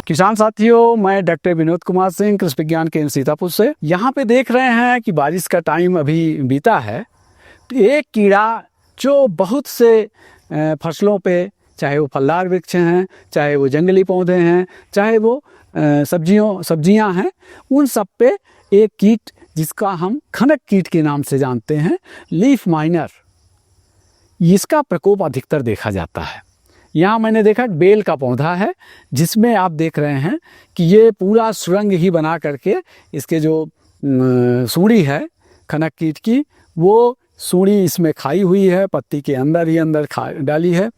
किसान साथियों, मैं डॉक्टर विनोद कुमार सिंह, कृषि विज्ञान केंद्र सीतापुर से। यहाँ पे देख रहे हैं कि बारिश का टाइम अभी बीता है। तो एक कीड़ा जो बहुत से फसलों पे, चाहे वो फलदार वृक्ष हैं, चाहे वो जंगली पौधे हैं, चाहे वो सब्जियां हैं, उन सब पे एक कीट जिसका हम खनक कीट के नाम से जानते हैं, लीफ माइनर, इसका प्रकोप अधिकतर देखा जाता है। यहाँ मैंने देखा बेल का पौधा है जिसमें आप देख रहे हैं कि ये पूरा सुरंग ही बना करके इसके जो सूढ़ी है खनक कीट की, वो सूढ़ी इसमें खाई हुई है, पत्ती के अंदर ही अंदर डाली है।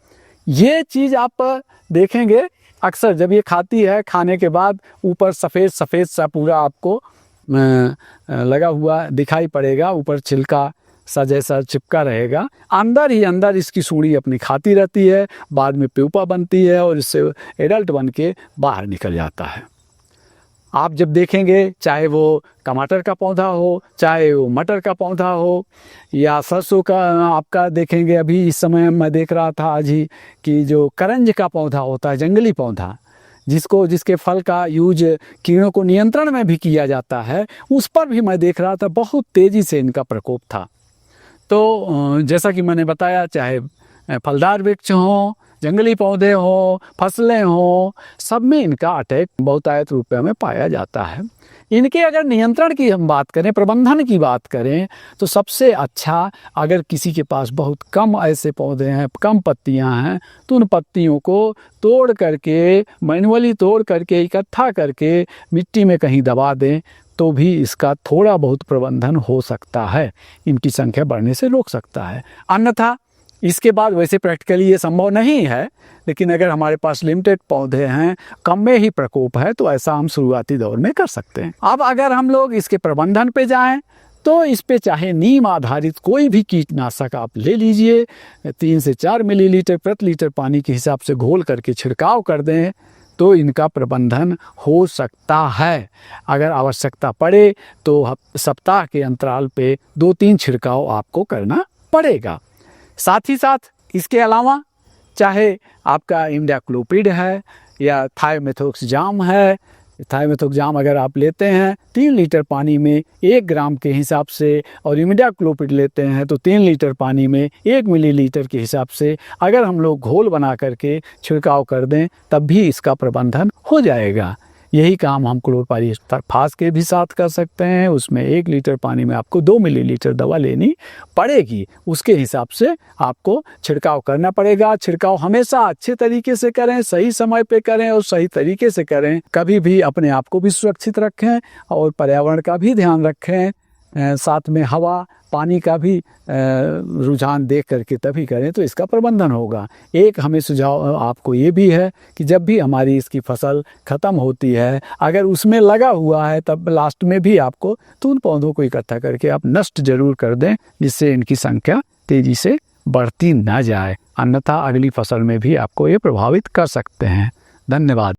ये चीज़ आप देखेंगे अक्सर जब ये खाती है, खाने के बाद ऊपर सफ़ेद सफ़ेद सा पूरा आपको लगा हुआ दिखाई पड़ेगा, ऊपर छिलका सा जैसा चिपका रहेगा, अंदर ही अंदर इसकी सूढ़ी अपनी खाती रहती है, बाद में प्यूपा बनती है और इससे एडल्ट बन के बाहर निकल जाता है। आप जब देखेंगे, चाहे वो टमाटर का पौधा हो, चाहे वो मटर का पौधा हो, या सरसों का आपका देखेंगे, अभी इस समय मैं देख रहा था आज ही कि जो करंज का पौधा होता है, जंगली पौधा, जिसके फल का यूज कीड़ों को नियंत्रण में भी किया जाता है, उस पर भी मैं देख रहा था बहुत तेज़ी से इनका प्रकोप था। तो जैसा कि मैंने बताया, चाहे फलदार वृक्ष हों, जंगली पौधे हों, फसलें हों, सब में इनका अटैक बहुतायत रूप में पाया जाता है। इनके अगर नियंत्रण की हम बात करें, प्रबंधन की बात करें, तो सबसे अच्छा, अगर किसी के पास बहुत कम ऐसे पौधे हैं, कम पत्तियां हैं, तो उन पत्तियों को तोड़ करके, मैनुअली तोड़ करके, इकट्ठा करके मिट्टी में कहीं दबा दें तो भी इसका थोड़ा बहुत प्रबंधन हो सकता है, इनकी संख्या बढ़ने से रोक सकता है। अन्यथा इसके बाद वैसे प्रैक्टिकली ये संभव नहीं है, लेकिन अगर हमारे पास लिमिटेड पौधे हैं, कम में ही प्रकोप है, तो ऐसा हम शुरुआती दौर में कर सकते हैं। अब अगर हम लोग इसके प्रबंधन पे जाएं, तो इस पे चाहे नीम आधारित कोई भी कीटनाशक आप ले लीजिए, 3 से 4 मिलीलीटर प्रति लीटर पानी के हिसाब से घोल करके छिड़काव कर दें, तो इनका प्रबंधन हो सकता है। अगर आवश्यकता पड़े तो सप्ताह के अंतराल पे 2-3 छिड़काव आपको करना पड़ेगा। साथ ही साथ इसके अलावा चाहे आपका इमिडाक्लोपिड है या थायोमेथोक्सजाम है, थायोमेथोक्सजाम अगर आप लेते हैं 3 लीटर पानी में 1 ग्राम के हिसाब से, और इमिडाक्लोपिड लेते हैं तो 3 लीटर पानी में 1 मिलीलीटर के हिसाब से अगर हम लोग घोल बना करके छिड़काव कर दें, तब भी इसका प्रबंधन हो जाएगा। यही काम हम क्लोरपाइरीफास के भी साथ कर सकते हैं। उसमें 1 लीटर पानी में आपको 2 मिलीलीटर दवा लेनी पड़ेगी, उसके हिसाब से आपको छिड़काव करना पड़ेगा। छिड़काव हमेशा अच्छे तरीके से करें, सही समय पे करें और सही तरीके से करें। कभी भी अपने आप को भी सुरक्षित रखें और पर्यावरण का भी ध्यान रखें, साथ में हवा पानी का भी रुझान देख करके तभी करें, तो इसका प्रबंधन होगा। एक हमें सुझाव आपको ये भी है कि जब भी हमारी इसकी फसल ख़त्म होती है, अगर उसमें लगा हुआ है, तब लास्ट में भी आपको तो उन पौधों को इकट्ठा करके आप नष्ट जरूर कर दें, जिससे इनकी संख्या तेज़ी से बढ़ती ना जाए। अन्यथा अगली फसल में भी आपको ये प्रभावित कर सकते हैं। धन्यवाद।